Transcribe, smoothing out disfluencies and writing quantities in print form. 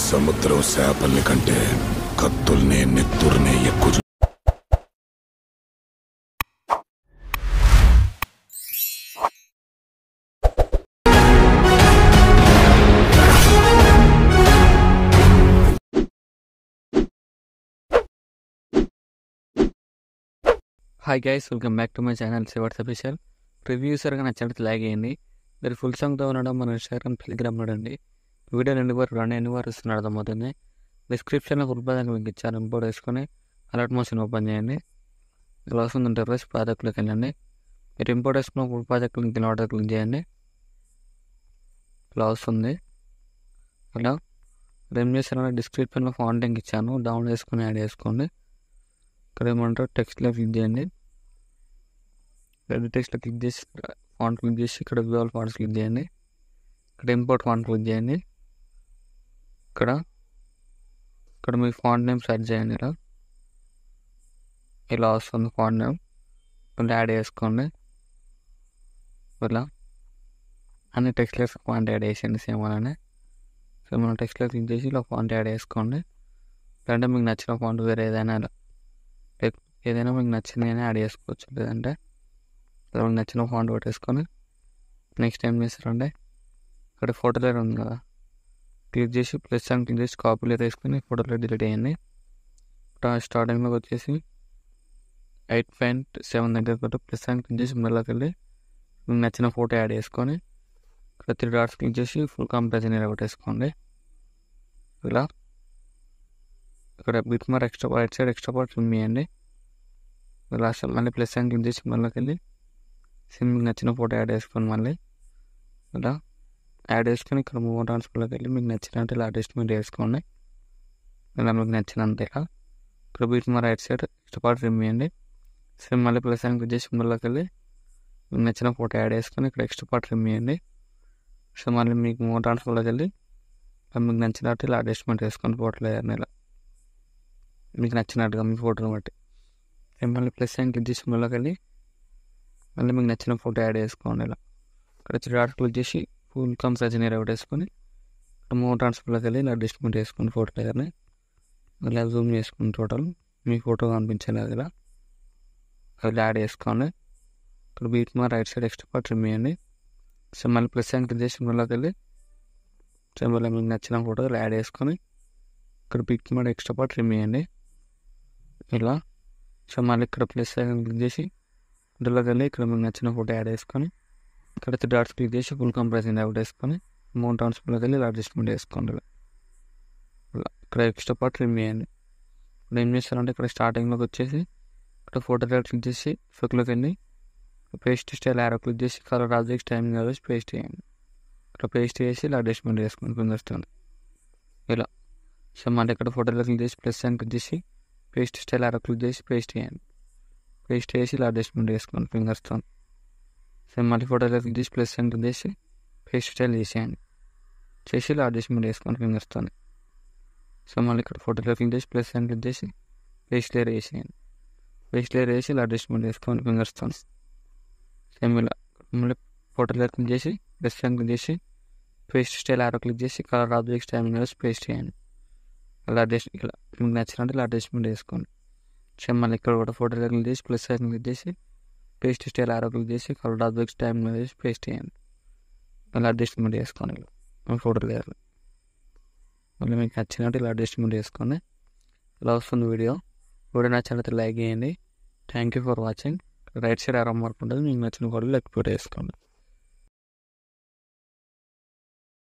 సముద్రం శాపల్ని కంటే కత్తుల్ని నెత్తుర్నే ఎక్కువ. Hi guys, welcome back to my channel Shivers official. Review సరిగా నచ్చినట్టు లైక్ చేయండి. మీరు ఫుల్ సాంగ్తో ఉండడం మన ఇన్స్టాగ్రామ్, టెలిగ్రామ్ చూడండి. వీడియోలు ఎన్ని వారు ఇస్తున్నారు అర్థమవుతుంది. డిస్క్రిప్షన్లో ఫుల్ ప్రాజెక్ట్ లింక్ ఇచ్చారు, ఇంపోర్ట్ వేసుకొని అలర్ట్ మోషన్ ఓపెన్ చేయండి. ఇలా వస్తుంది ఇంటర్ఫేస్. ప్రాజెక్ట్లోకి వెళ్ళండి. మీరు ఇంపోర్ట్ వేసుకున్న full project link order click చేయండి. ఇలా వస్తుంది. ఇలా ఏం చేస్తారంటే డిస్క్రిప్షన్లో ఫాంట్ లింక్ ఇచ్చాను, డౌన్లోడ్ చేసుకొని యాడ్ చేసుకోండి. ఇక్కడ ఏమంటారు టెక్స్ట్లో క్లిక్ చేయండి. రెడ్ టెక్స్ట్లో క్లిక్ చేసి ఫాంట్ క్లిక్ చేసి ఇక్కడ వ్యూ ఆల్ ఫాంట్స్ క్లిక్ చేయండి. ఇక్కడ ఇంపోర్ట్ ఫాంట్ క్లిక్ చేయండి. ఇక్కడ మీ ఫాంట్ నేమ్ సెర్చ్ చేయండి. ఇలా వస్తుంది ఫాంట్ నేమ్. కొంచెం యాడ్ చేసుకోండి. ఇలా అన్ని టెక్స్ట్లెస్ ఫాంట్ యాడ్ చేసేయండి. సేమ్ అలానే మనం టెక్స్ట్లో క్లిక్ చేసి ఇలా ఫాంట్ యాడ్ చేసుకోండి. లేదంటే మీకు నచ్చిన ఫాంట్ వేరే ఏదైనా మీకు నచ్చింది అయినా యాడ్ చేసుకోవచ్చు. లేదంటే మీకు నచ్చిన ఫాంట్ పెట్టేసుకొని నెక్స్ట్ ఏం చేస్తారంటే ఇక్కడ ఫోటో లేయర్ ఉంది కదా, క్లిక్ చేసి ప్లస్ అని క్లిక్ చేసి కాపీ లేయర్ వేసుకొని ఫోటో లేయర్ డిలీట్ చేయండి. స్టార్టింగ్లోకి వచ్చేసి 8.7 దగ్గర పెట్టి ప్లస్ అని క్లిక్ చేసి మళ్ళీకి వెళ్ళి మీకు నచ్చిన ఫోటో యాడ్ చేసుకొని ఇక్కడ 3 డాట్స్ క్లిక్ చేసి ఫుల్ కంప్రెషన్ ఏరియా పెట్టేసుకోండి. ఇలా ఇక్కడ బిట్ మార్ extra right side extra part trim చేయండి. లాస్ట్ మళ్ళీ ప్లస్ అని క్లిక్ చేసి మళ్ళీకి వెళ్ళి మీకు నచ్చిన ఫోటో యాడ్ చేసుకొని మళ్ళీ ఇలా యాడ్ చేసుకొని ఇక్కడ మూవ్ ట్రాన్స్ఫర్లోకి వెళ్ళి మీకు నచ్చినట్టు ఇలా అడ్జస్ట్మెంట్ చేసుకోండి. ఇలా మీకు నచ్చినంత ఇలా ఇక్కడ బిట్ మార్ right side extra part trim చేయండి. సేమ్ మళ్ళీ ప్లస్ అని క్లిక్ చేసి మళ్ళీకి వెళ్ళి మీకు నచ్చిన ఫోటో యాడ్ చేసుకొని ఇక్కడ ఎక్స్ట్రా పార్ట్ ట్రిమ్ చేయండి. సో మళ్ళీ మీకు మూవ్ ట్రాన్స్ఫర్లోకి వెళ్ళి మీకు నచ్చినట్టు ఇలా అడ్జస్ట్మెంట్ చేసుకొని ఫోటోలో ఇలా మీకు నచ్చినట్టుగా మీ ఫోటోని బట్టి మళ్ళీ ప్లస్ అని క్లిక్ చేసి మళ్ళీకి వెళ్ళి మళ్ళీ మీకు నచ్చిన ఫోటో యాడ్ చేసుకోండి. ఇలా ఇక్కడ 3 డాట్స్ క్లిక్ చేసి ఫుల్ కంప్రెషన్ ఏరియా పెట్టేసుకొని ఇక్కడ మూవ్ ట్రాన్స్ఫర్లోకి వెళ్ళి ఇలా అడ్జస్ట్మెంట్ చేసుకోండి ఫోటో లేయర్ని. ఇలా జూమ్ చేసుకుని టోటల్ మీ ఫోటో కనిపించేలాగా ఇలా యాడ్ చేసుకోండి. ఇక్కడ బీట్ మార్ right side extra part trim చేయండి. సో మళ్ళీ ప్లస్ అని క్లిక్ చేసి మళ్ళీకి వెళ్ళి సో మళ్ళీ మీకు నచ్చిన ఫోటో యాడ్ చేసుకొని ఇక్కడ బీట్ మార్ ఎక్స్ట్రా పార్ట్ ట్రిమ్ చేయండి. ఇలా సో మళ్ళీ ఇక్కడ ప్లస్ క్లిక్ చేసి ఇందులోకి వెళ్ళి ఇక్కడ మీకు నచ్చిన ఫోటో యాడ్ చేసుకొని ఇక్కడ 3 డాట్స్ క్లిక్ చేసి ఫుల్ కంప్రెషన్ అవుట్ వేసుకొని మౌంట్ ట్రాన్స్ఫర్లోకి వెళ్ళి ఇలా అడ్జస్ట్మెంట్ చేసుకోండి. ఇలా ఇక్కడ ఎక్స్ట్రా పార్ట్ ట్రిమ్ చేయండి. ఇప్పుడు ఏం చేస్తారంటే ఇక్కడ స్టార్టింగ్లోకి వచ్చేసి ఇక్కడ ఫోటో క్లిక్ చేసి ఎఫెక్ట్లోకి వెళ్ళి పేస్ట్ స్టైల్ యారో క్లిక్ చేసి కలర్ ఆబ్జెక్ట్ టైమింగ్ వేసి పేస్ట్ చేయండి. ఇక్కడ పేస్ట్ చేసి ఇలా అడ్జస్ట్మెంట్ చేసుకొని కింద ఇలా సో మళ్ళీ ఇక్కడ ఫోటో క్లిక్ చేసి ప్లస్ అని క్లిక్ చేసి పేస్ట్ స్టైల్ యారో క్లిక్ చేసి పేస్ట్ చేయండి. పేస్ట్ చేసి ఇలా అడ్జస్ట్మెంట్ చేసుకోండి ఫింగర్స్తో. సేమ్ మళ్ళీ ఫోటో క్లిక్ చేసి ప్లస్ అని క్లిక్ చేసి పేస్ట్ స్టైల్ చేసేయండి. చేసి ఇలా అడ్జస్ట్మెంట్ చేసుకోండి ఫింగర్స్తో. సో మళ్ళీ ఇక్కడ ఫోటో క్లిక్ చేసి ప్లస్ అని క్లిక్ చేసి పేస్ట్ లేయర్ వేసేయండి. పేస్ట్ లేయర్ వేసి ఇలా అడ్జస్ట్మెంట్ చేసుకోండి ఫింగర్స్తో. సేమ్ ఇలా మళ్ళీ ఫోటో క్లిక్ చేసి ప్లస్ అని క్లిక్ చేసి పేస్ట్ స్టైల్ యారో క్లిక్ చేసి కలర్ ఆబ్జెక్ట్ టైమింగ్ వేసి పేస్ట్ చేయండి. ఇలా ఇలా మీకు నచ్చినట్టు ఇలా అడ్జస్ట్మెంట్ చేసుకోండి. సేమ్ మళ్ళీ ఇక్కడ కూడా ఫోటో క్లిక్ చేసి ప్లస్ సైడ్ క్లిక్ చేసి పేస్ట్ స్టైల్ యారో క్లిక్ చేసి కలర్ ఆబ్జెక్ట్ టైం వేసి పేస్ట్ చేయండి. ఇలా అడ్జస్ట్మెంట్ చేసుకోండి. ఇలా ఫోటో లేయర్లో మళ్ళీ మీకు నచ్చినట్టు ఇలా అడ్జస్ట్మెంట్ చేసుకోండి. ఇలా వస్తుంది వీడియో నచ్చినట్టు లైక్ చేయండి. Thank you for watching. Right side ఆరో మార్క్ ఉంటుంది, మీకు నచ్చిన ఫోటోలు ఎక్స్పోర్ట్ చేసుకోండి.